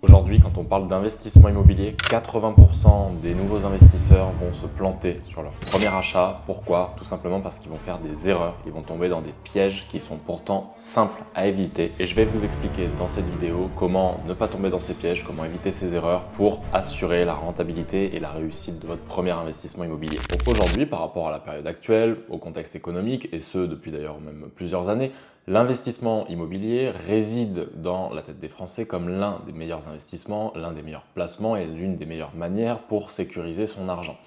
Aujourd'hui, quand on parle d'investissement immobilier, 80% des nouveaux investisseurs vont se planter sur leur premier achat. Pourquoi? Tout simplement parce qu'ils vont faire des erreurs, ils vont tomber dans des pièges qui sont pourtant simples à éviter. Et je vais vous expliquer dans cette vidéo comment ne pas tomber dans ces pièges, comment éviter ces erreurs pour assurer la rentabilité et la réussite de votre premier investissement immobilier. Donc aujourd'hui, par rapport à la période actuelle, au contexte économique, et ce depuis d'ailleurs même plusieurs années, l'investissement immobilier réside dans la tête des Français comme l'un des meilleurs investissements, l'un des meilleurs placements et l'une des meilleures manières pour sécuriser son argent.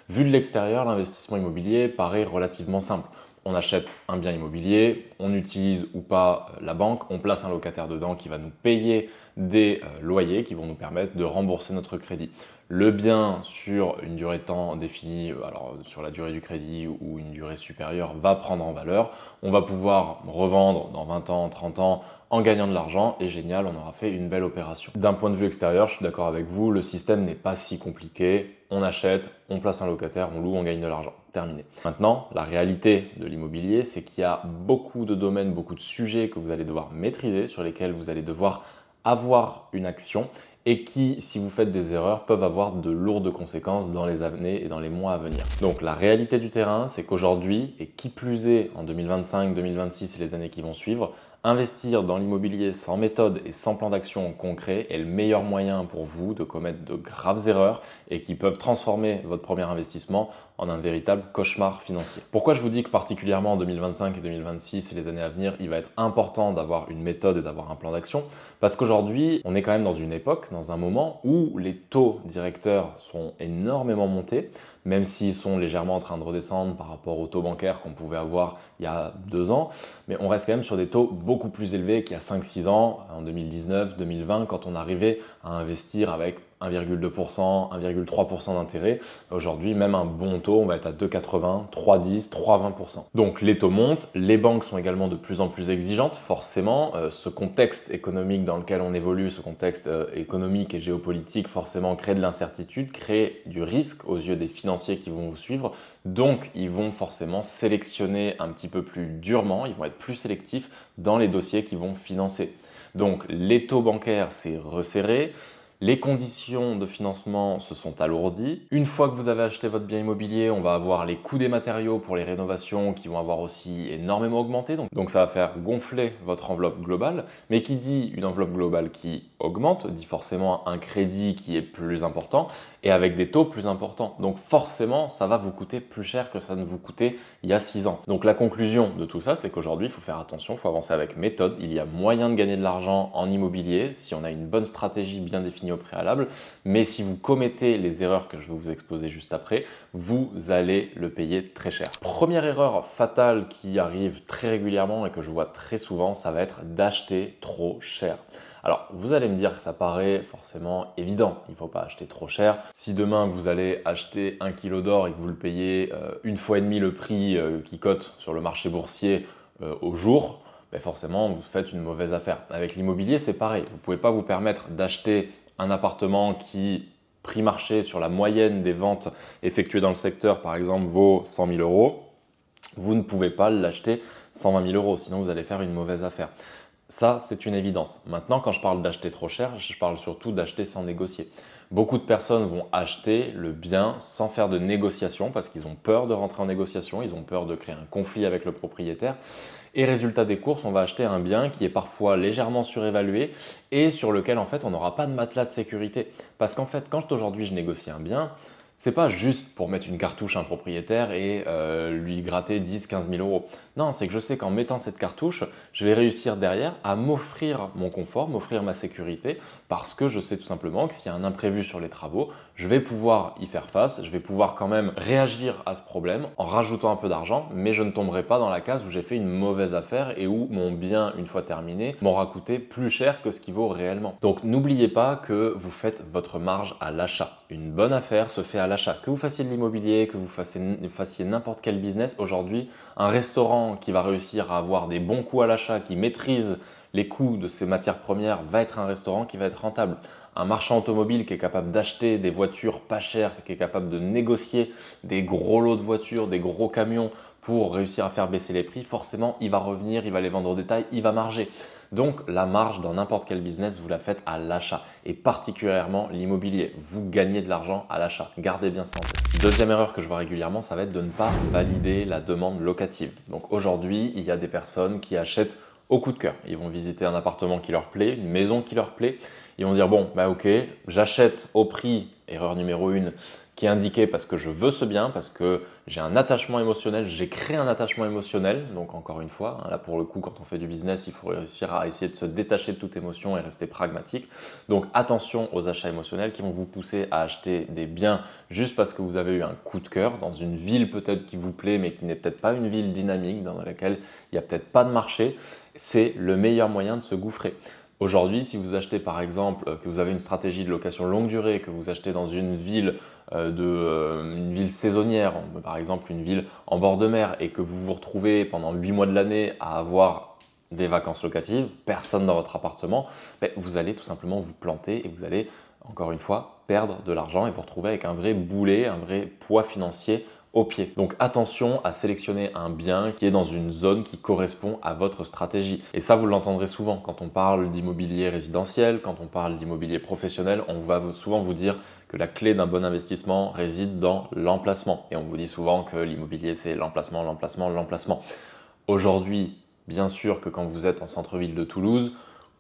Vu de l'extérieur, l'investissement immobilier paraît relativement simple. On achète un bien immobilier, on utilise ou pas la banque, on place un locataire dedans qui va nous payer des loyers qui vont nous permettre de rembourser notre crédit. Le bien sur une durée de temps définie, alors sur la durée du crédit ou une durée supérieure, va prendre en valeur. On va pouvoir revendre dans 20 ans, 30 ans en gagnant de l'argent et génial, on aura fait une belle opération. D'un point de vue extérieur, je suis d'accord avec vous, le système n'est pas si compliqué. On achète, on place un locataire, on loue, on gagne de l'argent. Terminé. Maintenant, la réalité de l'immobilier, c'est qu'il y a beaucoup de domaines, beaucoup de sujets que vous allez devoir maîtriser, sur lesquels vous allez devoir avoir une action et qui, si vous faites des erreurs, peuvent avoir de lourdes conséquences dans les années et dans les mois à venir. Donc la réalité du terrain, c'est qu'aujourd'hui, et qui plus est en 2025, 2026 et les années qui vont suivre, investir dans l'immobilier sans méthode et sans plan d'action concret est le meilleur moyen pour vous de commettre de graves erreurs et qui peuvent transformer votre premier investissement en un véritable cauchemar financier. Pourquoi je vous dis que particulièrement en 2025 et 2026 et les années à venir, il va être important d'avoir une méthode et d'avoir un plan d'action? Parce qu'aujourd'hui, on est quand même dans une époque, dans un moment où les taux directeurs sont énormément montés, même s'ils sont légèrement en train de redescendre par rapport aux taux bancaires qu'on pouvait avoir il y a 2 ans, mais on reste quand même sur des taux beaucoup plus élevés qu'il y a 5-6 ans, en 2019, 2020, quand on arrivait à investir avec 1,2%, 1,3% d'intérêt. Aujourd'hui, même un bon taux, on va être à 2,80, 3,10, 3,20%. Donc les taux montent, les banques sont également de plus en plus exigeantes, forcément. Ce contexte économique dans lequel on évolue, ce contexte économique et géopolitique, forcément crée de l'incertitude, crée du risque aux yeux des financiers qui vont vous suivre. Donc ils vont forcément sélectionner un petit peu plus durement, ils vont être plus sélectifs dans les dossiers qu'ils vont financer. Donc les taux bancaires, c'est resserré. Les conditions de financement se sont alourdies. Une fois que vous avez acheté votre bien immobilier, on va avoir les coûts des matériaux pour les rénovations qui vont avoir aussi énormément augmenté. Donc ça va faire gonfler votre enveloppe globale. Mais qui dit une enveloppe globale qui augmente, dit forcément un crédit qui est plus important et avec des taux plus importants. Donc forcément, ça va vous coûter plus cher que ça ne vous coûtait il y a 6 ans. Donc la conclusion de tout ça, c'est qu'aujourd'hui, il faut faire attention, il faut avancer avec méthode. Il y a moyen de gagner de l'argent en immobilier si on a une bonne stratégie bien définie au préalable. Mais si vous commettez les erreurs que je vais vous exposer juste après, vous allez le payer très cher. Première erreur fatale qui arrive très régulièrement et que je vois très souvent, ça va être d'acheter trop cher. Alors, vous allez me dire que ça paraît forcément évident, il ne faut pas acheter trop cher. Si demain vous allez acheter 1 kg d'or et que vous le payez une fois et demi le prix qui cote sur le marché boursier au jour, ben forcément vous faites une mauvaise affaire. Avec l'immobilier, c'est pareil. Vous ne pouvez pas vous permettre d'acheter un appartement qui, prix marché sur la moyenne des ventes effectuées dans le secteur, par exemple, vaut 100 000 euros. Vous ne pouvez pas l'acheter 120 000 euros, sinon vous allez faire une mauvaise affaire. Ça, c'est une évidence. Maintenant, quand je parle d'acheter trop cher, je parle surtout d'acheter sans négocier. Beaucoup de personnes vont acheter le bien sans faire de négociation parce qu'ils ont peur de rentrer en négociation, ils ont peur de créer un conflit avec le propriétaire. Et résultat des courses, on va acheter un bien qui est parfois légèrement surévalué et sur lequel en fait on n'aura pas de matelas de sécurité. Parce qu'en fait, quand aujourd'hui je négocie un bien, c'est pas juste pour mettre une cartouche à un propriétaire et lui gratter 10-15 000 euros. Non, c'est que je sais qu'en mettant cette cartouche, je vais réussir derrière à m'offrir mon confort, m'offrir ma sécurité, parce que je sais tout simplement que s'il y a un imprévu sur les travaux, je vais pouvoir y faire face, je vais pouvoir quand même réagir à ce problème en rajoutant un peu d'argent, mais je ne tomberai pas dans la case où j'ai fait une mauvaise affaire et où mon bien, une fois terminé, m'aura coûté plus cher que ce qu'il vaut réellement. Donc n'oubliez pas que vous faites votre marge à l'achat. Une bonne affaire se fait à l'achat. Que vous fassiez de l'immobilier, que vous fassiez n'importe quel business, aujourd'hui, un restaurant qui va réussir à avoir des bons coûts à l'achat, qui maîtrise les coûts de ses matières premières, va être un restaurant qui va être rentable. Un marchand automobile qui est capable d'acheter des voitures pas chères, qui est capable de négocier des gros lots de voitures, des gros camions pour réussir à faire baisser les prix, forcément, il va revenir, il va les vendre au détail, il va marger. Donc la marge dans n'importe quel business, vous la faites à l'achat et particulièrement l'immobilier. Vous gagnez de l'argent à l'achat. Gardez bien ça en tête. Deuxième erreur que je vois régulièrement, ça va être de ne pas valider la demande locative. Donc aujourd'hui, il y a des personnes qui achètent au coup de cœur. Ils vont visiter un appartement qui leur plaît, une maison qui leur plaît. Ils vont dire bon, bah ok, j'achète au prix, erreur numéro 1, qui est indiqué parce que je veux ce bien, parce que j'ai un attachement émotionnel, j'ai créé un attachement émotionnel. Donc encore une fois, là pour le coup, quand on fait du business, il faut réussir à essayer de se détacher de toute émotion et rester pragmatique. Donc attention aux achats émotionnels qui vont vous pousser à acheter des biens juste parce que vous avez eu un coup de cœur dans une ville peut-être qui vous plaît, mais qui n'est peut-être pas une ville dynamique, dans laquelle il n'y a peut-être pas de marché. C'est le meilleur moyen de se gouffrer. Aujourd'hui, si vous achetez par exemple, que vous avez une stratégie de location longue durée, que vous achetez dans une ville une ville saisonnière, par exemple une ville en bord de mer, et que vous vous retrouvez pendant 8 mois de l'année à avoir des vacances locatives, personne dans votre appartement, vous allez tout simplement vous planter et vous allez, encore une fois, perdre de l'argent et vous retrouver avec un vrai boulet, un vrai poids financier au pied. Donc attention à sélectionner un bien qui est dans une zone qui correspond à votre stratégie. Et ça, vous l'entendrez souvent quand on parle d'immobilier résidentiel, quand on parle d'immobilier professionnel, on va souvent vous dire que la clé d'un bon investissement réside dans l'emplacement. Et on vous dit souvent que l'immobilier, c'est l'emplacement, l'emplacement, l'emplacement. Aujourd'hui, bien sûr que quand vous êtes en centre-ville de Toulouse,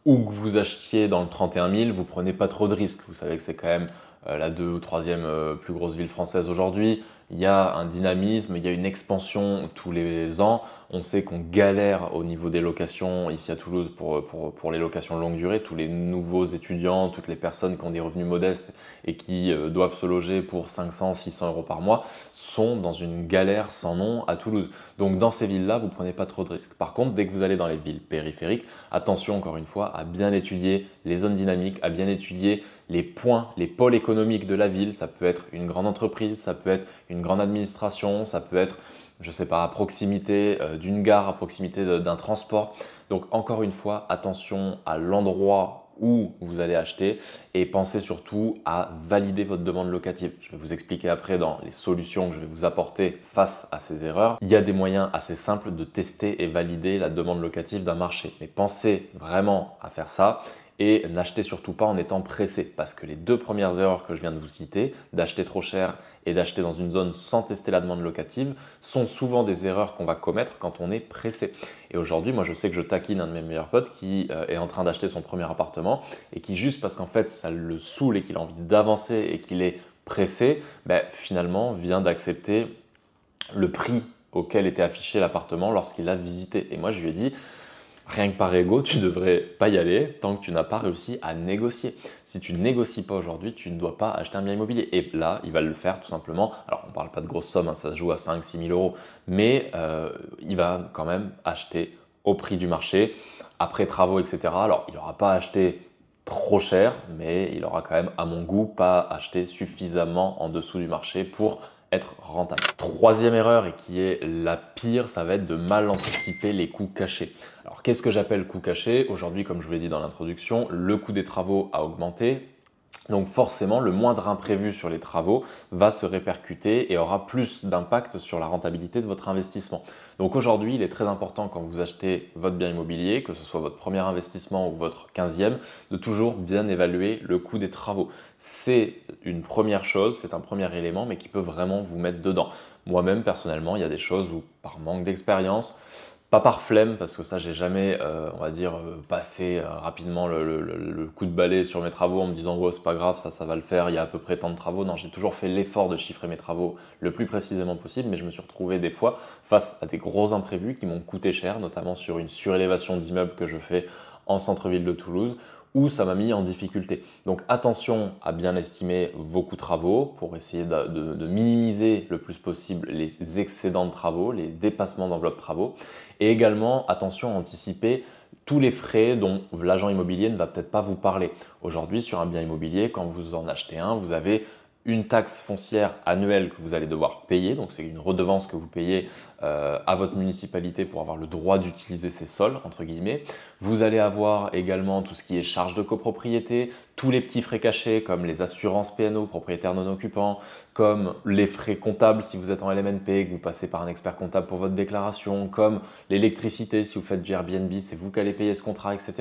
ou que vous achetiez dans le 31 000, vous prenez pas trop de risques. Vous savez que c'est quand même la 2e ou 3e plus grosse ville française aujourd'hui. Il y a un dynamisme, il y a une expansion tous les ans. On sait qu'on galère au niveau des locations ici à Toulouse pour les locations longue durée. Tous les nouveaux étudiants, toutes les personnes qui ont des revenus modestes et qui doivent se loger pour 500, 600 euros par mois sont dans une galère sans nom à Toulouse. Donc dans ces villes-là, vous ne prenez pas trop de risques. Par contre, dès que vous allez dans les villes périphériques, attention encore une fois à bien étudier les zones dynamiques, à bien étudier les points, les pôles économiques de la ville. Ça peut être une grande entreprise, ça peut être une grande administration, ça peut être, je ne sais pas, à proximité d'une gare, à proximité d'un transport. Donc encore une fois, attention à l'endroit où vous allez acheter et pensez surtout à valider votre demande locative. Je vais vous expliquer après dans les solutions que je vais vous apporter face à ces erreurs. Il y a des moyens assez simples de tester et valider la demande locative d'un marché. Mais pensez vraiment à faire ça. Et n'achetez surtout pas en étant pressé, parce que les 2 premières erreurs que je viens de vous citer, d'acheter trop cher et d'acheter dans une zone sans tester la demande locative, sont souvent des erreurs qu'on va commettre quand on est pressé. Et aujourd'hui, moi je sais que je taquine un de mes meilleurs potes qui est en train d'acheter son premier appartement et qui, juste parce qu'en fait ça le saoule et qu'il a envie d'avancer et qu'il est pressé, finalement vient d'accepter le prix auquel était affiché l'appartement lorsqu'il l'a visité. Et moi je lui ai dit, rien que par ego, tu ne devrais pas y aller tant que tu n'as pas réussi à négocier. Si tu ne négocies pas aujourd'hui, tu ne dois pas acheter un bien immobilier. Et là, il va le faire tout simplement. Alors, on ne parle pas de grosses sommes, ça se joue à 5 000 – 6 000 euros, mais il va quand même acheter au prix du marché, après travaux, etc. Alors, il n'aura pas acheté trop cher, mais il aura quand même, à mon goût, pas acheté suffisamment en dessous du marché pour être rentable. Troisième erreur, et qui est la pire, ça va être de mal anticiper les coûts cachés. Alors qu'est-ce que j'appelle coûts cachés? Aujourd'hui, comme je vous l'ai dit dans l'introduction, le coût des travaux a augmenté. Donc forcément, le moindre imprévu sur les travaux va se répercuter et aura plus d'impact sur la rentabilité de votre investissement. Donc aujourd'hui, il est très important quand vous achetez votre bien immobilier, que ce soit votre premier investissement ou votre 15e, de toujours bien évaluer le coût des travaux. C'est une première chose, c'est un premier élément, mais qui peut vraiment vous mettre dedans. Moi-même, personnellement, il y a des choses où, par manque d'expérience, pas par flemme, parce que ça, j'ai jamais, on va dire, passé rapidement le coup de balai sur mes travaux en me disant ouais, c'est pas grave, ça va le faire, il y a à peu près tant de travaux. Non, j'ai toujours fait l'effort de chiffrer mes travaux le plus précisément possible, mais je me suis retrouvé des fois face à des gros imprévus qui m'ont coûté cher, notamment sur une surélévation d'immeuble que je fais en centre-ville de Toulouse, où ça m'a mis en difficulté. Donc attention à bien estimer vos coûts de travaux pour essayer de minimiser le plus possible les excédents de travaux, les dépassements d'enveloppe travaux. Et également, attention à anticiper tous les frais dont l'agent immobilier ne va peut-être pas vous parler. Aujourd'hui, sur un bien immobilier, quand vous en achetez un, vous avez une taxe foncière annuelle que vous allez devoir payer. Donc, c'est une redevance que vous payez à votre municipalité pour avoir le droit d'utiliser ces sols, entre guillemets. Vous allez avoir également tout ce qui est charges de copropriété, tous les petits frais cachés comme les assurances PNO, propriétaires non occupants, comme les frais comptables si vous êtes en LMNP, que vous passez par un expert comptable pour votre déclaration, comme l'électricité si vous faites du Airbnb, c'est vous qui allez payer ce contrat, etc.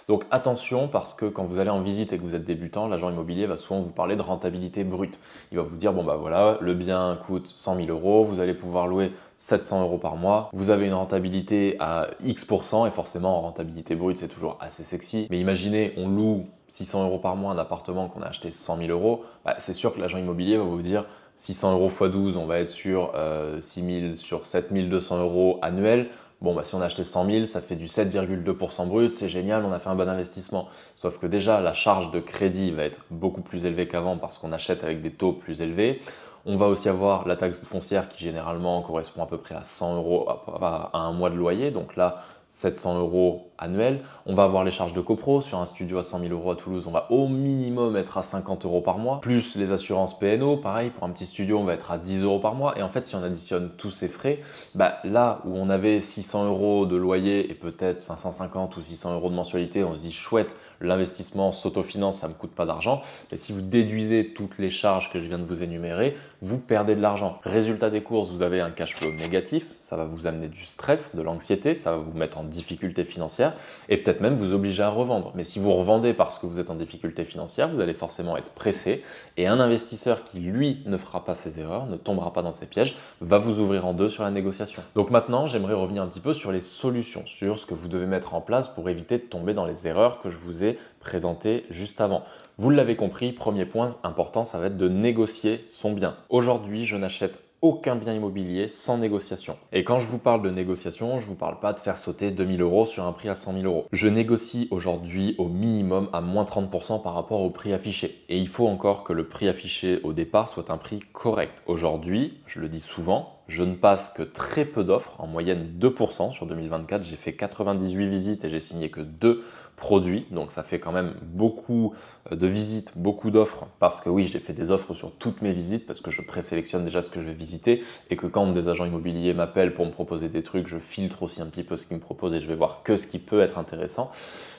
Donc attention parce que quand vous allez en visite et que vous êtes débutant, l'agent immobilier va souvent vous parler de rentabilité brute. Il va vous dire, bon bah voilà, le bien coûte 100 000 euros, vous allez pouvoir louer 700 euros par mois, vous avez une rentabilité à X% et forcément en rentabilité brute c'est toujours assez sexy. Mais imaginez, on loue 600 euros par mois un appartement qu'on a acheté 100 000 euros, bah, c'est sûr que l'agent immobilier va vous dire 600 euros x 12, on va être sur 6 000 sur 7 200 euros annuels. Bon, bah, si on a acheté 100 000, ça fait du 7,2% brut, c'est génial, on a fait un bon investissement. Sauf que déjà, la charge de crédit va être beaucoup plus élevée qu'avant parce qu'on achète avec des taux plus élevés. On va aussi avoir la taxe foncière qui généralement correspond à peu près à 100 euros à un mois de loyer. Donc là, 700 euros annuels. On va avoir les charges de copro sur un studio à 100 000 euros à Toulouse. On va au minimum être à 50 euros par mois. Plus les assurances PNO, pareil, pour un petit studio, on va être à 10 euros par mois. Et en fait, si on additionne tous ces frais, bah, là où on avait 600 euros de loyer et peut-être 550 ou 600 euros de mensualité, on se dit chouette, l'investissement s'autofinance, ça ne me coûte pas d'argent. Et si vous déduisez toutes les charges que je viens de vous énumérer, vous perdez de l'argent. Résultat des courses, vous avez un cash flow négatif, ça va vous amener du stress, de l'anxiété, ça va vous mettre en difficulté financière et peut-être même vous obliger à revendre. Mais si vous revendez parce que vous êtes en difficulté financière, vous allez forcément être pressé et un investisseur qui, lui, ne fera pas ses erreurs, ne tombera pas dans ces pièges, va vous ouvrir en deux sur la négociation. Donc maintenant, j'aimerais revenir un petit peu sur les solutions, sur ce que vous devez mettre en place pour éviter de tomber dans les erreurs que je vous ai présentées juste avant. Vous l'avez compris, premier point important, ça va être de négocier son bien. Aujourd'hui, je n'achète aucun bien immobilier sans négociation. Et quand je vous parle de négociation, je ne vous parle pas de faire sauter 2000 euros sur un prix à 100 000 euros. Je négocie aujourd'hui au minimum à moins 30% par rapport au prix affiché. Et il faut encore que le prix affiché au départ soit un prix correct. Aujourd'hui, je le dis souvent, je ne passe que très peu d'offres, en moyenne 2% sur 2024. J'ai fait 98 visites et j'ai signé que 2 produits. Donc ça fait quand même beaucoup de visites, beaucoup d'offres. Parce que oui, j'ai fait des offres sur toutes mes visites parce que je présélectionne déjà ce que je vais visiter et que quand des agents immobiliers m'appellent pour me proposer des trucs, je filtre aussi un petit peu ce qu'ils me proposent et je vais voir que ce qui peut être intéressant.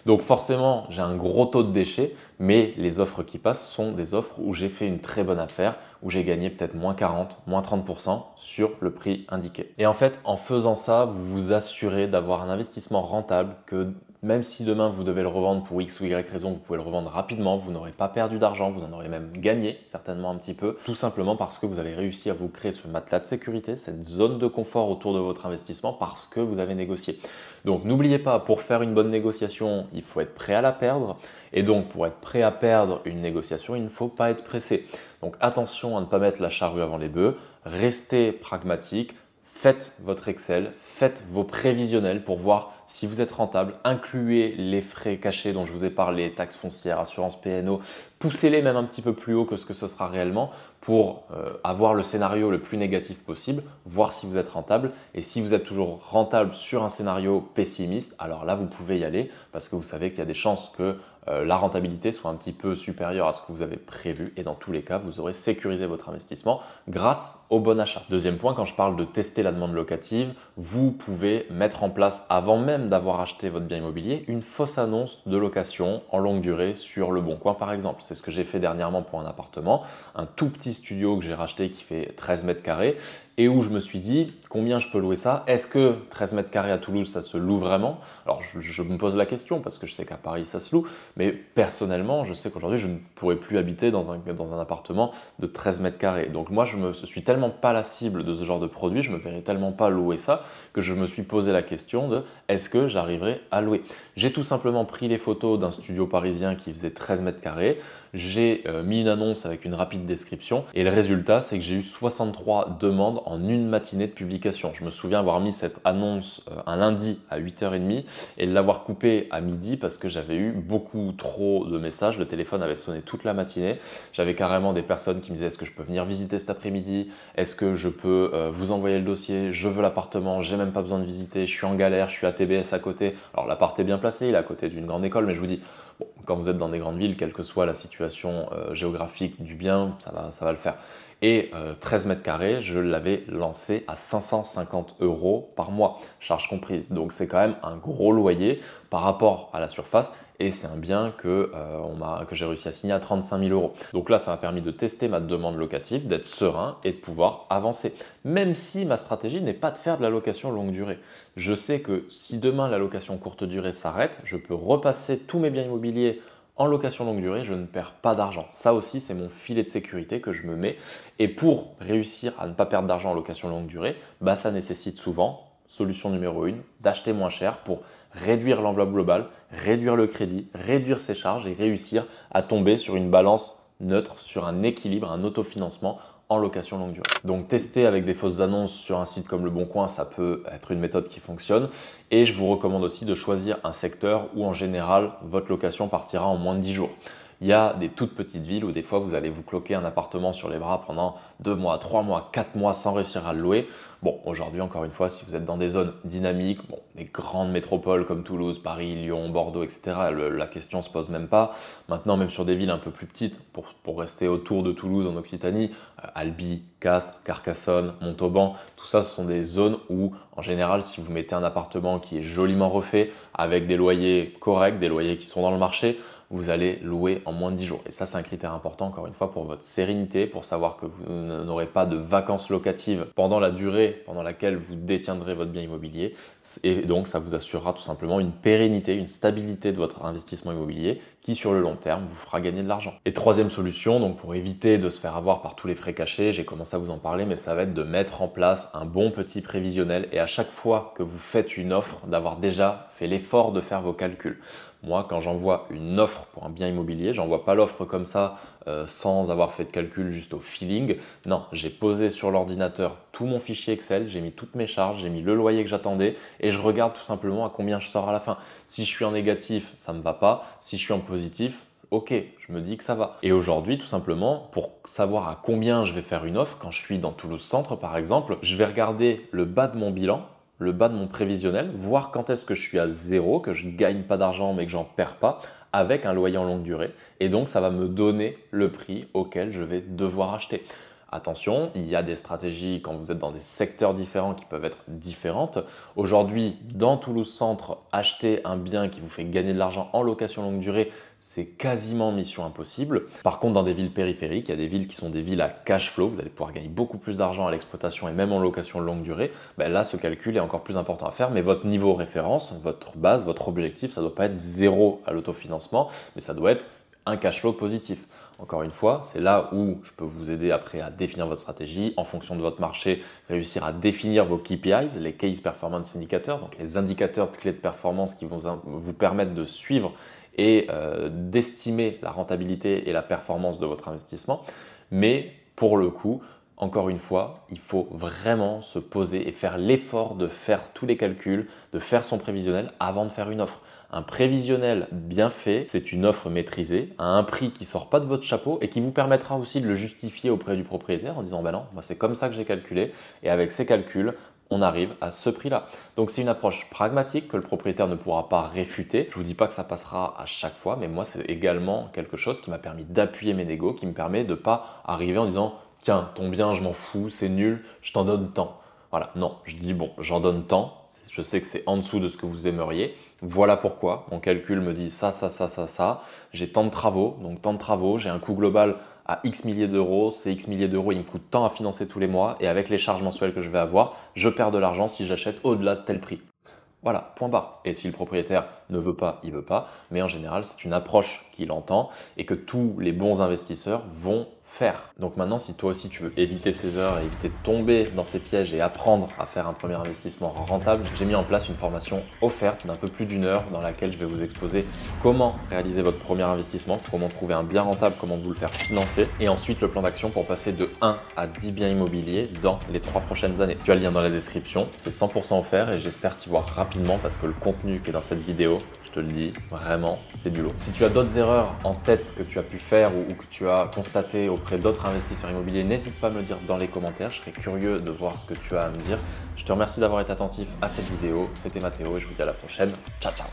Donc forcément, j'ai un gros taux de déchets, mais les offres qui passent sont des offres où j'ai fait une très bonne affaire, où j'ai gagné peut-être moins 40, moins 30% sur le prix indiqué. Et en fait, en faisant ça, vous vous assurez d'avoir un investissement rentable que même si demain vous devez le revendre pour X ou Y raison, vous pouvez le revendre rapidement, vous n'aurez pas perdu d'argent, vous en aurez même gagné certainement un petit peu, tout simplement parce que vous avez réussi à vous créer ce matelas de sécurité, cette zone de confort autour de votre investissement parce que vous avez négocié. Donc n'oubliez pas, pour faire une bonne négociation, il faut être prêt à la perdre et donc pour être prêt à perdre une négociation, il ne faut pas être pressé. Donc attention à ne pas mettre la charrue avant les bœufs, restez pragmatique, faites votre Excel, faites vos prévisionnels pour voir si vous êtes rentable, incluez les frais cachés dont je vous ai parlé, taxes foncières, assurance PNO, poussez-les même un petit peu plus haut que ce que ce sera réellement pour avoir le scénario le plus négatif possible, voir si vous êtes rentable. Et si vous êtes toujours rentable sur un scénario pessimiste, alors là, vous pouvez y aller parce que vous savez qu'il y a des chances que la rentabilité soit un petit peu supérieure à ce que vous avez prévu et dans tous les cas, vous aurez sécurisé votre investissement grâce au bon achat. Deuxième point, quand je parle de tester la demande locative, vous pouvez mettre en place, avant même d'avoir acheté votre bien immobilier, une fausse annonce de location en longue durée sur Le Bon Coin par exemple. C'est ce que j'ai fait dernièrement pour un appartement, un tout petit studio que j'ai racheté qui fait 13 mètres carrés et où je me suis dit combien je peux louer ça? Est-ce que 13 mètres carrés à Toulouse ça se loue vraiment? Alors je me pose la question parce que je sais qu'à Paris ça se loue, mais personnellement je sais qu'aujourd'hui je ne pourrais plus habiter dans un appartement de 13 mètres carrés. Donc moi je suis tellement pas la cible de ce genre de produit, je me verrais tellement pas louer ça que je me suis posé la question de est-ce que j'arriverai à louer? J'ai tout simplement pris les photos d'un studio parisien qui faisait 13 mètres carrés, j'ai mis une annonce avec une rapide description et le résultat c'est que j'ai eu 63 demandes en une matinée de publication. Je me souviens avoir mis cette annonce un lundi à 8h30 et l'avoir coupée à midi parce que j'avais eu beaucoup trop de messages. Le téléphone avait sonné toute la matinée. J'avais carrément des personnes qui me disaient est-ce que je peux venir visiter cet après-midi? Est-ce que je peux vous envoyer le dossier? Je veux l'appartement, j'ai même pas besoin de visiter, je suis en galère, je suis à TBS à côté. Alors l'appart est bien placé, il est à côté d'une grande école, mais je vous dis, bon, quand vous êtes dans des grandes villes, quelle que soit la situation géographique du bien, ça va le faire. Et 13 mètres carrés, je l'avais lancé à 550 euros par mois, charge comprise. Donc c'est quand même un gros loyer par rapport à la surface. et c'est un bien que j'ai réussi à signer à 35 000 euros. Donc là, ça m'a permis de tester ma demande locative, d'être serein et de pouvoir avancer. Même si ma stratégie n'est pas de faire de la location longue durée. Je sais que si demain la location courte durée s'arrête, je peux repasser tous mes biens immobiliers en location longue durée, je ne perds pas d'argent. Ça aussi, c'est mon filet de sécurité que je me mets. Et pour réussir à ne pas perdre d'argent en location longue durée, ça nécessite souvent, solution numéro 1, d'acheter moins cher pour réduire l'enveloppe globale, réduire le crédit, réduire ses charges et réussir à tomber sur une balance neutre, sur un équilibre, un autofinancement en location longue durée. Donc tester avec des fausses annonces sur un site comme Le Bon Coin, ça peut être une méthode qui fonctionne. Et je vous recommande aussi de choisir un secteur où en général votre location partira en moins de 10 jours. Il y a des toutes petites villes où des fois vous allez vous cloquer un appartement sur les bras pendant 2 mois, 3 mois, 4 mois sans réussir à le louer. Bon, aujourd'hui encore une fois, si vous êtes dans des zones dynamiques, des grandes métropoles comme Toulouse, Paris, Lyon, Bordeaux, etc., la question ne se pose même pas. Maintenant, même sur des villes un peu plus petites, pour rester autour de Toulouse en Occitanie, Albi, Castres, Carcassonne, Montauban, tout ça, ce sont des zones où en général, si vous mettez un appartement qui est joliment refait, avec des loyers corrects, des loyers qui sont dans le marché, vous allez louer en moins de 10 jours. Et ça, c'est un critère important, encore une fois, pour votre sérénité, pour savoir que vous n'aurez pas de vacances locatives pendant la durée pendant laquelle vous détiendrez votre bien immobilier. Et donc, ça vous assurera tout simplement une pérennité, une stabilité de votre investissement immobilier qui, sur le long terme, vous fera gagner de l'argent. Et troisième solution, donc pour éviter de se faire avoir par tous les frais cachés, j'ai commencé à vous en parler, mais ça va être de mettre en place un bon petit prévisionnel et à chaque fois que vous faites une offre, d'avoir déjà fait l'effort de faire vos calculs. Moi, quand j'envoie une offre pour un bien immobilier, j'envoie pas l'offre comme ça sans avoir fait de calcul juste au feeling. Non, j'ai posé sur l'ordinateur tout mon fichier Excel, j'ai mis toutes mes charges, j'ai mis le loyer que j'attendais et je regarde tout simplement à combien je sors à la fin. Si je suis en négatif, ça ne me va pas. Si je suis en positif, ok, je me dis que ça va. Et aujourd'hui, tout simplement, pour savoir à combien je vais faire une offre, quand je suis dans Toulouse Centre par exemple, je vais regarder le bas de mon bilan, le bas de mon prévisionnel, voir quand est-ce que je suis à zéro, que je ne gagne pas d'argent mais que j'en perds pas, avec un loyer en longue durée. Et donc, ça va me donner le prix auquel je vais devoir acheter. Attention, il y a des stratégies quand vous êtes dans des secteurs différents qui peuvent être différentes. Aujourd'hui, dans Toulouse Centre, acheter un bien qui vous fait gagner de l'argent en location longue durée, c'est quasiment mission impossible. Par contre, dans des villes périphériques, il y a des villes qui sont des villes à cash flow, vous allez pouvoir gagner beaucoup plus d'argent à l'exploitation et même en location longue durée. Là, ce calcul est encore plus important à faire, mais votre niveau référence, votre base, votre objectif, ça ne doit pas être zéro à l'autofinancement, mais ça doit être un cash flow positif. Encore une fois, c'est là où je peux vous aider après à définir votre stratégie, en fonction de votre marché, réussir à définir vos KPIs, les Keys Performance Indicators, donc les indicateurs de clés de performance qui vont vous permettre de suivre et d'estimer la rentabilité et la performance de votre investissement. Mais pour le coup, encore une fois, il faut vraiment se poser et faire l'effort de faire tous les calculs, de faire son prévisionnel avant de faire une offre. Un prévisionnel bien fait, c'est une offre maîtrisée à un prix qui ne sort pas de votre chapeau et qui vous permettra aussi de le justifier auprès du propriétaire en disant non, moi c'est comme ça que j'ai calculé et avec ces calculs, on arrive à ce prix-là. Donc c'est une approche pragmatique que le propriétaire ne pourra pas réfuter. Je ne vous dis pas que ça passera à chaque fois, mais moi c'est également quelque chose qui m'a permis d'appuyer mes négos, qui me permet de ne pas arriver en disant tiens, ton bien, je m'en fous, c'est nul, je t'en donne tant. Voilà, non, je dis bon, j'en donne tant, je sais que c'est en dessous de ce que vous aimeriez. Voilà pourquoi mon calcul me dit ça, j'ai tant de travaux, donc tant de travaux, j'ai un coût global à X milliers d'euros, ces X milliers d'euros, il me coûte tant à financer tous les mois et avec les charges mensuelles que je vais avoir, je perds de l'argent si j'achète au-delà de tel prix. Voilà, point barre. Et si le propriétaire ne veut pas, il ne veut pas, mais en général, c'est une approche qu'il entend et que tous les bons investisseurs vont faire. Donc maintenant, si toi aussi tu veux éviter ces erreurs et éviter de tomber dans ces pièges et apprendre à faire un premier investissement rentable, j'ai mis en place une formation offerte d'un peu plus d'1 heure dans laquelle je vais vous exposer comment réaliser votre premier investissement, comment trouver un bien rentable, comment vous le faire financer et ensuite le plan d'action pour passer de 1 à 10 biens immobiliers dans les 3 prochaines années. Tu as le lien dans la description, c'est 100% offert et j'espère t'y voir rapidement parce que le contenu qui est dans cette vidéo, je te le dis, vraiment, c'est du lourd. Si tu as d'autres erreurs en tête que tu as pu faire ou que tu as constaté auprès d'autres investisseurs immobiliers, n'hésite pas à me le dire dans les commentaires. Je serais curieux de voir ce que tu as à me dire. Je te remercie d'avoir été attentif à cette vidéo. C'était Mathéo et je vous dis à la prochaine. Ciao, ciao.